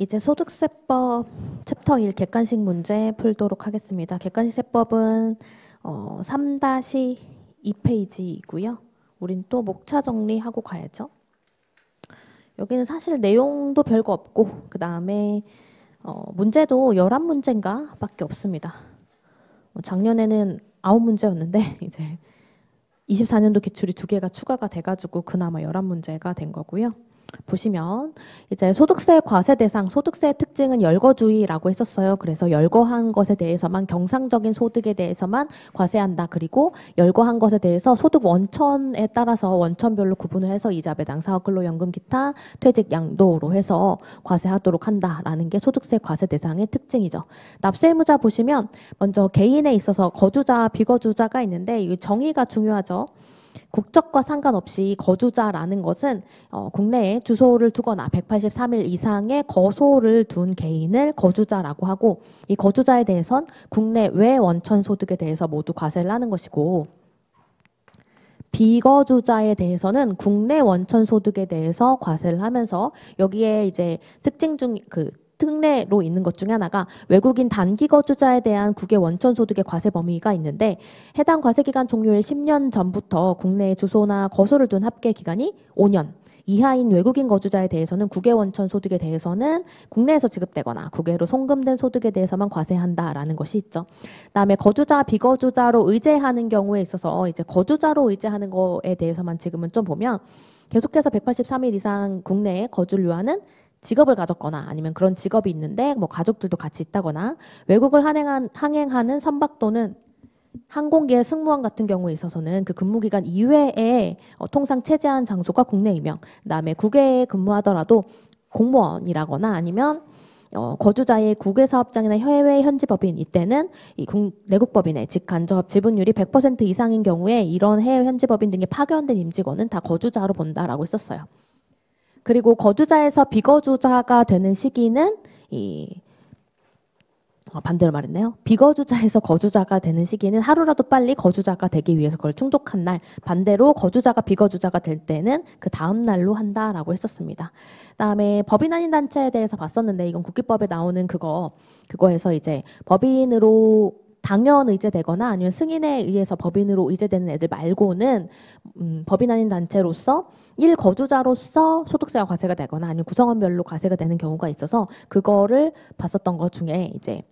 이제 소득세법 챕터 1 객관식 문제 풀도록 하겠습니다. 객관식 세법은 3-2페이지이고요. 우린 또 목차 정리하고 가야죠. 여기는 사실 내용도 별거 없고 그 다음에 문제도 11문제인가 밖에 없습니다. 작년에는 9문제였는데 이제 24년도 기출이 2개가 추가가 돼가지고 그나마 11문제가 된 거고요. 보시면 이제 소득세 과세 대상, 소득세의 특징은 열거주의라고 했었어요. 그래서 열거한 것에 대해서만, 경상적인 소득에 대해서만 과세한다. 그리고 열거한 것에 대해서 소득 원천에 따라서 원천별로 구분을 해서 이자, 배당, 사업, 근로, 연금, 기타, 퇴직, 양도로 해서 과세하도록 한다라는 게 소득세 과세 대상의 특징이죠. 납세 의무자 보시면 먼저 개인에 있어서 거주자, 비거주자가 있는데 이 정의가 중요하죠. 국적과 상관없이 거주자라는 것은 국내에 주소를 두거나 183일 이상의 거소를 둔 개인을 거주자라고 하고, 이 거주자에 대해선 국내 외 원천 소득에 대해서 모두 과세를 하는 것이고, 비거주자에 대해서는 국내 원천 소득에 대해서 과세를 하면서, 여기에 이제 특징 중 특례로 있는 것 중에 하나가 외국인 단기 거주자에 대한 국외 원천 소득의 과세 범위가 있는데, 해당 과세 기간 종료일 10년 전부터 국내에 주소나 거소를 둔 합계 기간이 5년 이하인 외국인 거주자에 대해서는 국외 원천 소득에 대해서는 국내에서 지급되거나 국외로 송금된 소득에 대해서만 과세한다라는 것이 있죠. 그다음에 거주자, 비거주자로 의제하는 경우에 있어서 이제 거주자로 의제하는 거에 대해서만 지금은 좀 보면, 계속해서 183일 이상 국내에 거주를 요하는 직업을 가졌거나 아니면 그런 직업이 있는데 뭐 가족들도 같이 있다거나, 외국을 항행하는 선박 또는 항공기의 승무원 같은 경우에 있어서는 그 근무기간 이외에 통상 체제한 장소가 국내이며, 그다음에 국외에 근무하더라도 공무원이라거나 아니면 거주자의 국외사업장이나 해외 현지법인, 이때는 이 내국법인의 직간접 지분율이 100% 이상인 경우에 이런 해외 현지법인 등에 파견된 임직원은 다 거주자로 본다라고 했었어요. 그리고 거주자에서 비거주자가 되는 시기는 반대로 말했네요. 비거주자에서 거주자가 되는 시기는 하루라도 빨리 거주자가 되기 위해서 그걸 충족한 날, 반대로 거주자가 비거주자가 될 때는 그 다음 날로 한다라고 했었습니다. 그다음에 법인 아닌 단체에 대해서 봤었는데, 이건 국기법에 나오는 그거에서 이제 법인으로 당연 의제되거나 아니면 승인에 의해서 법인으로 의제되는 애들 말고는 법인 아닌 단체로서 1거주자로서 소득세가 과세가 되거나 아니면 구성원별로 과세가 되는 경우가 있어서 그거를 봤었던 것 중에 이제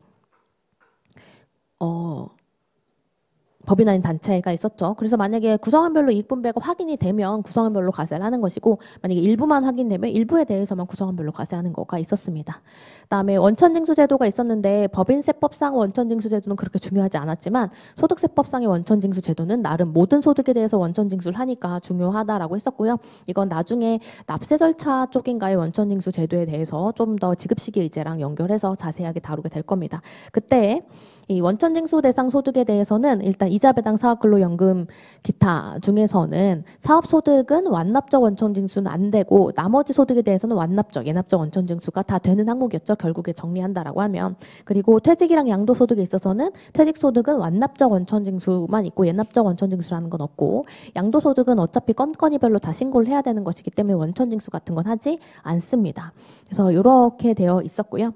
법인 아닌 단체가 있었죠. 그래서 만약에 구성원별로 이익분배가 확인이 되면 구성원별로 과세를 하는 것이고, 만약에 일부만 확인되면 일부에 대해서만 구성원별로 과세하는 거가 있었습니다. 그다음에 원천징수제도가 있었는데, 법인세법상 원천징수제도는 그렇게 중요하지 않았지만 소득세법상의 원천징수제도는 나름 모든 소득에 대해서 원천징수를 하니까 중요하다라고 했었고요. 이건 나중에 납세 절차 쪽인가의 원천징수제도에 대해서 좀 더 지급시기 의제랑 연결해서 자세하게 다루게 될 겁니다. 그때 이 원천징수 대상 소득에 대해서는 일단 이자, 배당, 사업, 근로, 연금, 기타 중에서는 사업소득은 완납적 원천징수는 안 되고, 나머지 소득에 대해서는 완납적, 예납적 원천징수가 다 되는 항목이었죠. 결국에 정리한다라고 하면. 그리고 퇴직이랑 양도소득에 있어서는 퇴직소득은 완납적 원천징수만 있고 예납적 원천징수라는 건 없고, 양도소득은 어차피 건건이별로 다 신고를 해야 되는 것이기 때문에 원천징수 같은 건 하지 않습니다. 그래서 이렇게 되어 있었고요.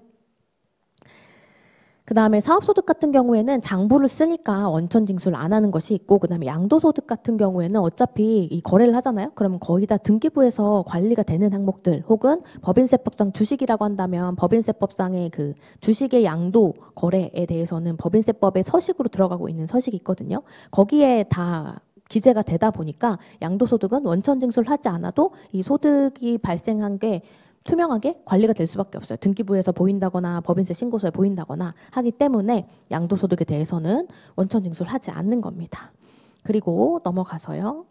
그 다음에 사업소득 같은 경우에는 장부를 쓰니까 원천징수를 안 하는 것이 있고, 그 다음에 양도소득 같은 경우에는 어차피 이 거래를 하잖아요. 그러면 거의 다 등기부에서 관리가 되는 항목들, 혹은 법인세법상 주식이라고 한다면 법인세법상의 그 주식의 양도 거래에 대해서는 법인세법의 서식으로 들어가고 있는 서식이 있거든요. 거기에 다 기재가 되다 보니까 양도소득은 원천징수를 하지 않아도 이 소득이 발생한 게 투명하게 관리가 될 수밖에 없어요. 등기부에서 보인다거나 법인세 신고서에 보인다거나 하기 때문에 양도소득에 대해서는 원천징수를 하지 않는 겁니다. 그리고 넘어가서요.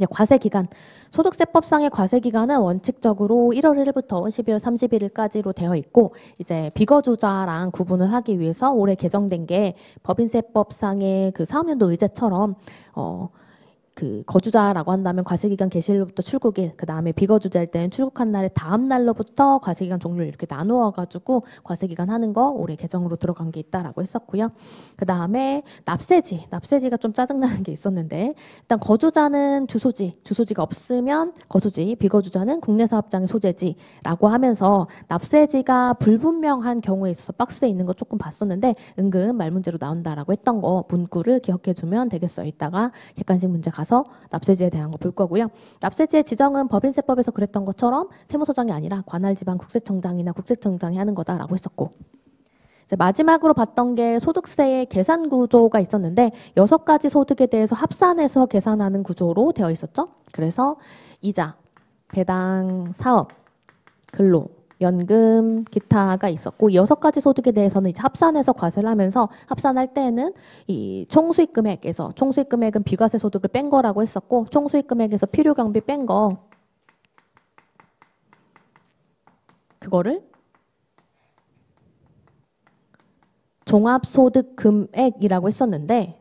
과세기간, 소득세법상의 과세기간은 원칙적으로 1월 1일부터 12월 31일까지로 되어 있고, 이제 비거주자랑 구분을 하기 위해서 올해 개정된 게 법인세법상의 그 사업연도 의제처럼 그 거주자라고 한다면 과세기간 개시일로부터 출국일, 그 다음에 비거주자일 때는 출국한 날의 다음 날로부터 과세기간 종료를 이렇게 나누어가지고 과세기간 하는 거 올해 개정으로 들어간 게 있다라고 했었고요. 그 다음에 납세지가 좀 짜증나는 게 있었는데 일단 거주자는 주소지가 없으면 거주지, 비거주자는 국내사업장의 소재지라고 하면서 납세지가 불분명한 경우에 있어서 박스에 있는 거 조금 봤었는데 은근 말문제로 나온다라고 했던 거 문구를 기억해주면 되겠어요. 이따가 객관식 문제 가서 납세지에 대한 거 볼 거고요. 납세지의 지정은 법인세법에서 그랬던 것처럼 세무서장이 아니라 관할지방국세청장이나 국세청장이 하는 거다라고 했었고, 이제 마지막으로 봤던 게 소득세의 계산 구조가 있었는데 6가지 소득에 대해서 합산해서 계산하는 구조로 되어 있었죠. 그래서 이자, 배당, 사업, 근로, 연금, 기타가 있었고, 이 6가지 소득에 대해서는 이제 합산해서 과세를 하면서 합산할 때에는 이 총수익 금액에서, 총수익 금액은 비과세 소득을 뺀 거라고 했었고, 총수익 금액에서 필요 경비 뺀 거, 그거를 종합소득 금액이라고 했었는데,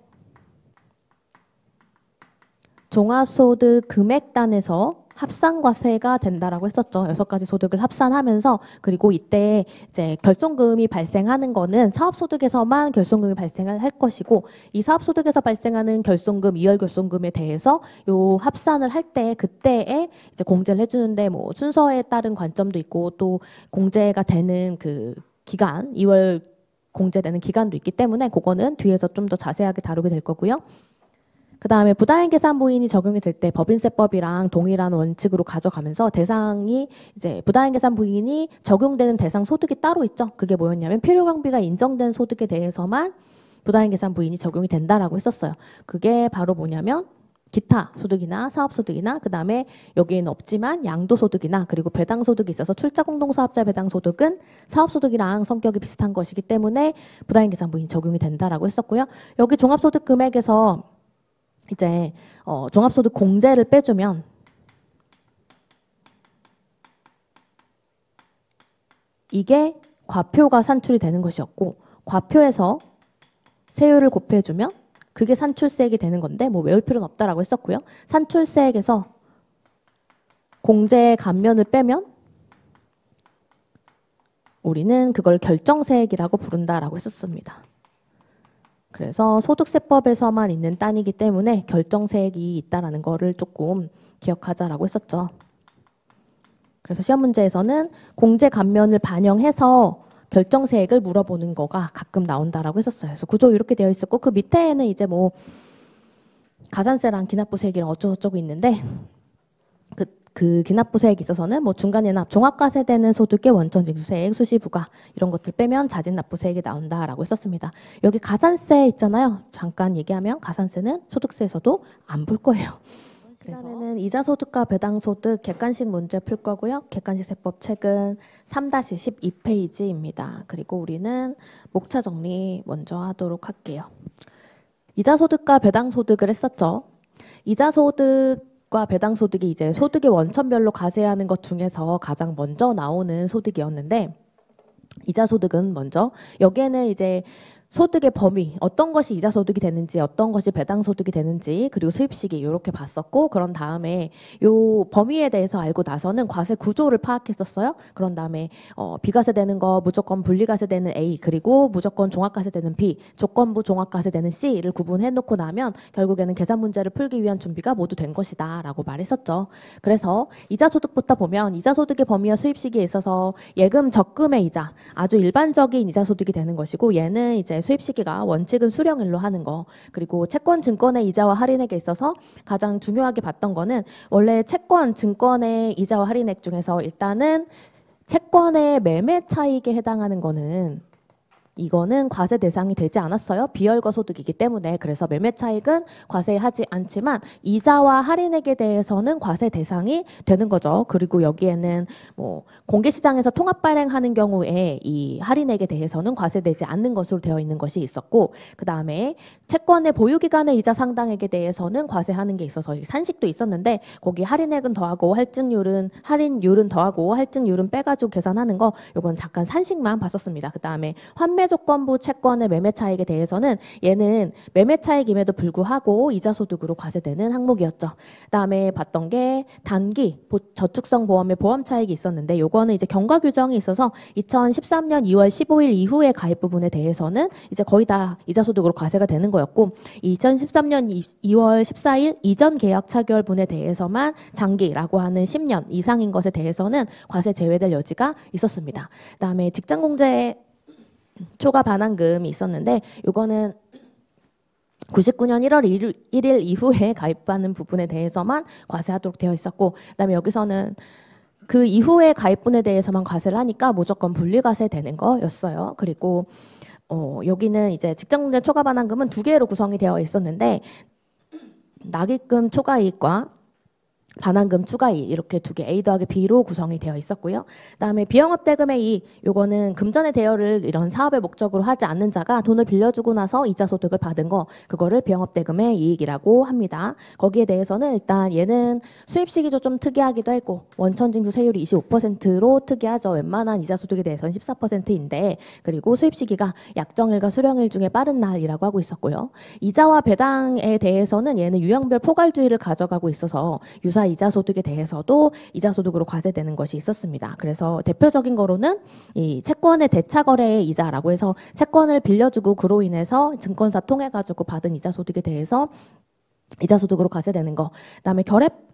종합소득 금액단에서 합산과세가 된다라고 했었죠. 6가지 소득을 합산하면서, 그리고 이때 이제 결손금이 발생하는 거는 사업소득에서만 결손금이 발생을 할 것이고, 이 사업소득에서 발생하는 결손금, 이월결손금에 대해서 요 합산을 할 때 그때에 이제 공제를 해주는데 뭐 순서에 따른 관점도 있고 또 공제가 되는 그 기간, 2월 공제되는 기간도 있기 때문에 그거는 뒤에서 좀 더 자세하게 다루게 될 거고요. 그 다음에 부당행 계산 부인이 적용이 될 때 법인세법이랑 동일한 원칙으로 가져가면서 대상이 이제 부당행 계산 부인이 적용되는 대상 소득이 따로 있죠. 그게 뭐였냐면 필요경비가 인정된 소득에 대해서만 부당행 계산 부인이 적용이 된다라고 했었어요. 그게 바로 뭐냐면 기타 소득이나 사업소득이나 그 다음에 여기에는 없지만 양도소득이나 그리고 배당소득이 있어서 출자공동사업자 배당소득은 사업소득이랑 성격이 비슷한 것이기 때문에 부당행 계산 부인이 적용이 된다라고 했었고요. 여기 종합소득 금액에서 이제 종합소득 공제를 빼주면 이게 과표가 산출이 되는 것이었고, 과표에서 세율을 곱해주면 그게 산출세액이 되는 건데 뭐 외울 필요는 없다라고 했었고요. 산출세액에서 공제 감면을 빼면 우리는 그걸 결정세액이라고 부른다라고 했었습니다. 그래서 소득세법에서만 있는 딴이기 때문에 결정세액이 있다라는 거를 조금 기억하자라고 했었죠. 그래서 시험 문제에서는 공제 감면을 반영해서 결정세액을 물어보는 거가 가끔 나온다라고 했었어요. 그래서 구조 이렇게 되어 있었고 그 밑에는 이제 뭐 가산세랑 기납부세액이랑 어쩌고저쩌고 있는데 그 기납부세액에 있어서는 뭐 중간예납, 종합과세되는 소득의 원천징수세액, 수시부가 이런 것들 빼면 자진납부세액이 나온다라고 했었습니다. 여기 가산세 있잖아요. 잠깐 얘기하면 가산세는 소득세에서도 안 볼 거예요. 시간에는 이자소득과 배당소득 객관식 문제 풀 거고요. 객관식 세법 책은 3-12페이지입니다. 그리고 우리는 목차 정리 먼저 하도록 할게요. 이자소득과 배당소득을 했었죠. 이자소득과 배당소득이 이제 소득의 원천별로 과세하는 것 중에서 가장 먼저 나오는 소득이었는데, 이자소득은 먼저 여기에는 이제 소득의 범위, 어떤 것이 이자소득이 되는지 어떤 것이 배당소득이 되는지 그리고 수입시기 이렇게 봤었고, 그런 다음에 요 범위에 대해서 알고 나서는 과세 구조를 파악했었어요. 그런 다음에 비과세되는 거 무조건 분리과세되는 A, 그리고 무조건 종합과세되는 B, 조건부 종합과세되는 C를 구분해 놓고 나면 결국에는 계산 문제를 풀기 위한 준비가 모두 된 것이다 라고 말했었죠. 그래서 이자소득부터 보면 이자소득의 범위와 수입시기에 있어서 예금 적금의 이자, 아주 일반적인 이자소득이 되는 것이고, 얘는 이제 수입 시기가 원칙은 수령일로 하는 거, 그리고 채권 증권의 이자와 할인액에 있어서 가장 중요하게 봤던 거는 원래 채권 증권의 이자와 할인액 중에서 일단은 채권의 매매 차익에 해당하는 거는 이거는 과세 대상이 되지 않았어요. 비혈거 소득이기 때문에. 그래서 매매 차익은 과세하지 않지만 이자와 할인액에 대해서는 과세 대상이 되는 거죠. 그리고 여기에는 뭐 공개시장에서 통합 발행하는 경우에 이 할인액에 대해서는 과세되지 않는 것으로 되어 있는 것이 있었고, 그 다음에 채권의 보유기간의 이자 상당액에 대해서는 과세하는 게 있어서 산식도 있었는데, 거기 할인액은 더하고 할인율은 더하고 할증률은 빼가지고 계산하는 거, 요건 잠깐 산식만 봤었습니다. 그 다음에 환매 매매 조건부 채권의 매매 차익에 대해서는 얘는 매매 차익임에도 불구하고 이자 소득으로 과세되는 항목이었죠. 그다음에 봤던 게 단기 저축성 보험의 보험 차익이 있었는데 요거는 이제 경과 규정이 있어서 2013년 2월 15일 이후에 가입 부분에 대해서는 이제 거의 다 이자 소득으로 과세가 되는 거였고 2013년 2월 14일 이전 계약 차결분에 대해서만 장기라고 하는 10년 이상인 것에 대해서는 과세 제외될 여지가 있었습니다. 그다음에 직장공제 초과 반환금이 있었는데 요거는 99년 1월 1일 이후에 가입하는 부분에 대해서만 과세하도록 되어 있었고 그다음에 여기서는 그 이후에 가입분에 대해서만 과세를 하니까 무조건 분리과세 되는 거였어요. 그리고 여기는 이제 직장공제 초과 반환금은 두 개로 구성이 되어 있었는데 납입금 초과이익과 반환금 추가이익 이렇게 두 개 A 더하기 B로 구성이 되어 있었고요. 그다음에 비영업 대금의 이익 요거는 금전의 대여를 이런 사업의 목적으로 하지 않는 자가 돈을 빌려주고 나서 이자 소득을 받은 거 그거를 비영업 대금의 이익이라고 합니다. 거기에 대해서는 일단 얘는 수입 시기도 좀 특이하기도 했고 원천징수 세율이 25%로 특이하죠. 웬만한 이자 소득에 대해서는 14%인데 그리고 수입 시기가 약정일과 수령일 중에 빠른 날이라고 하고 있었고요. 이자와 배당에 대해서는 얘는 유형별 포괄주의를 가져가고 있어서 유사 이자 소득에 대해서도 이자 소득으로 과세되는 것이 있었습니다. 그래서 대표적인 거로는 이 채권의 대차 거래의 이자라고 해서 채권을 빌려주고 그로 인해서 증권사 통해 가지고 받은 이자 소득에 대해서 이자 소득으로 과세되는 거. 그다음에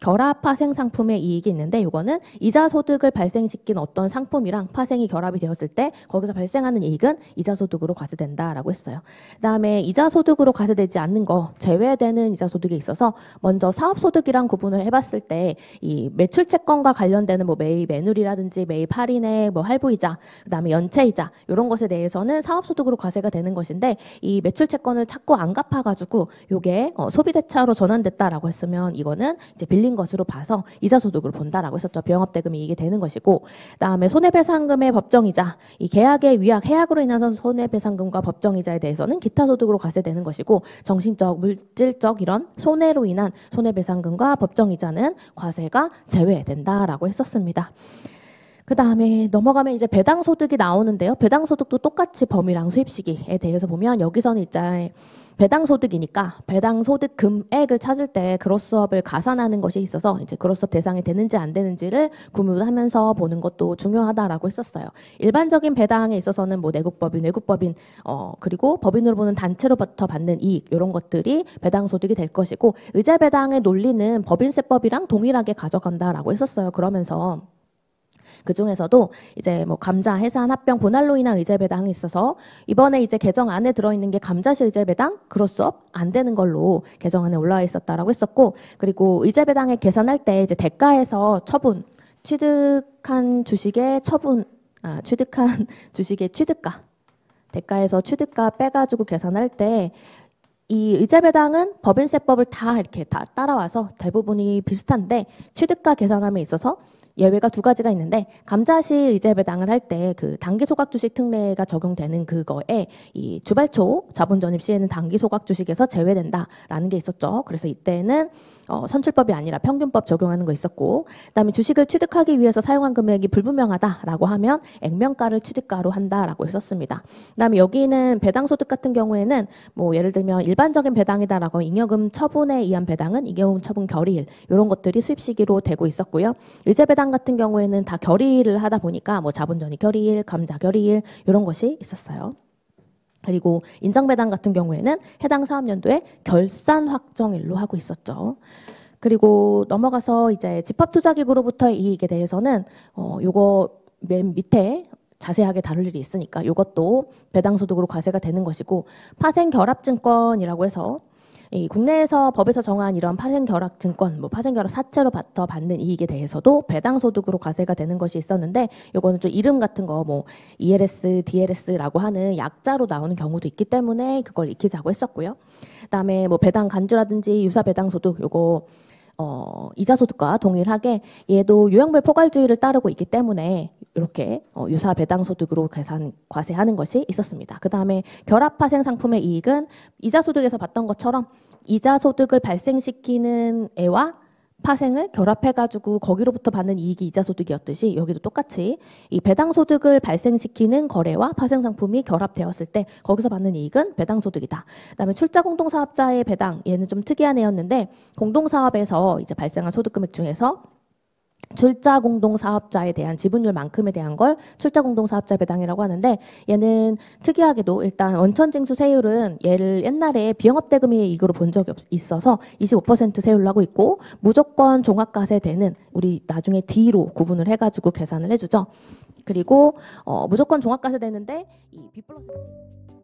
결합 파생 상품의 이익이 있는데 이거는 이자 소득을 발생시킨 어떤 상품이랑 파생이 결합이 되었을 때 거기서 발생하는 이익은 이자 소득으로 과세된다라고 했어요. 그다음에 이자 소득으로 과세되지 않는 거 제외되는 이자 소득이 있어서 먼저 사업 소득이랑 구분을 해봤을 때 이 매출 채권과 관련되는 뭐 매입 매물이라든지 매입 할인의 뭐 할부이자 그다음에 연체이자 이런 것에 대해서는 사업 소득으로 과세가 되는 것인데 이 매출 채권을 자꾸 안 갚아가지고 요게 소비 대차 전환됐다라고 했으면 이거는 이제 빌린 것으로 봐서 이자 소득으로 본다라고 했었죠. 비영업 대금이 이게 되는 것이고 그다음에 손해배상금의 법정이자 이 계약의 위약 해약으로 인해서 손해배상금과 법정이자에 대해서는 기타 소득으로 과세되는 것이고 정신적 물질적 이런 손해로 인한 손해배상금과 법정이자는 과세가 제외된다라고 했었습니다. 그 다음에 넘어가면 이제 배당소득이 나오는데요. 배당소득도 똑같이 범위랑 수입시기에 대해서 보면 여기서는 이제 배당소득이니까 배당소득 금액을 찾을 때 그로스업을 가산하는 것이 있어서 이제 그로스업 대상이 되는지 안 되는지를 구분하면서 보는 것도 중요하다라고 했었어요. 일반적인 배당에 있어서는 뭐 내국법인, 외국법인, 그리고 법인으로 보는 단체로부터 받는 이익 이런 것들이 배당소득이 될 것이고 의제배당의 논리는 법인세법이랑 동일하게 가져간다라고 했었어요. 그러면서 그 중에서도 이제 뭐 감자, 해산, 합병, 분할로 인한 의제 배당이 있어서 이번에 이제 개정 안에 들어있는 게 감자시 의제 배당, 그로스업 안 되는 걸로 개정안에 올라와 있었다라고 했었고 그리고 의제 배당에 계산할 때 이제 대가에서 처분, 취득한 주식의 처분, 취득한 주식의 취득가, 대가에서 취득가 빼가지고 계산할 때 이 의제 배당은 법인세법을 다 이렇게 다 따라와서 대부분이 비슷한데 취득가 계산함에 있어서 예외가 두 가지가 있는데 감자시 의제 배당을 할 때 그 단기 소각 주식 특례가 적용되는 그거에 이 주발초 자본 전입 시에는 단기 소각 주식에서 제외된다라는 게 있었죠. 그래서 이때는 선출법이 아니라 평균법 적용하는 거 있었고 그다음에 주식을 취득하기 위해서 사용한 금액이 불분명하다라고 하면 액면가를 취득가로 한다라고 했었습니다. 그다음에 여기는 배당소득 같은 경우에는 뭐 예를 들면 일반적인 배당이다라고 잉여금 처분에 의한 배당은 잉여금 처분 결의일 이런 것들이 수입 시기로 되고 있었고요. 의제 배당 같은 경우에는 다 결의를 하다 보니까 뭐 자본전입 결의일, 감자 결의일 이런 것이 있었어요. 그리고 인정배당 같은 경우에는 해당 사업연도에 결산 확정일로 하고 있었죠. 그리고 넘어가서 이제 집합투자기구로부터의 이익에 대해서는 요거 맨 밑에 자세하게 다룰 일이 있으니까 요것도 배당소득으로 과세가 되는 것이고 파생결합증권이라고 해서 이 국내에서 법에서 정한 이런 파생결합증권, 뭐 파생결합 사채로부터 받는 이익에 대해서도 배당소득으로 과세가 되는 것이 있었는데 요거는 좀 이름 같은 거 뭐 ELS, DLS라고 하는 약자로 나오는 경우도 있기 때문에 그걸 익히자고 했었고요. 그다음에 뭐 배당 간주라든지 유사 배당소득 요거 이자소득과 동일하게 얘도 유형별 포괄주의를 따르고 있기 때문에 이렇게 유사 배당소득으로 과세하는 것이 있었습니다. 그 다음에 결합파생 상품의 이익은 이자소득에서 봤던 것처럼 이자소득을 발생시키는 애와 파생을 결합해가지고 거기로부터 받는 이익이 이자소득이었듯이 여기도 똑같이 이 배당소득을 발생시키는 거래와 파생상품이 결합되었을 때 거기서 받는 이익은 배당소득이다. 그다음에 출자공동사업자의 배당, 얘는 좀 특이한 애였는데 공동사업에서 이제 발생한 소득금액 중에서 출자공동사업자에 대한 지분율만큼에 대한 걸 출자공동사업자 배당이라고 하는데, 얘는 특이하게도 일단 원천징수 세율은 얘를 옛날에 비영업대금의 이익으로 본 적이 있어서 25% 세율로 하고 있고, 무조건 종합과세대는 우리 나중에 D로 구분을 해가지고 계산을 해주죠. 그리고 무조건 종합과세되는데 이 B 플러스 C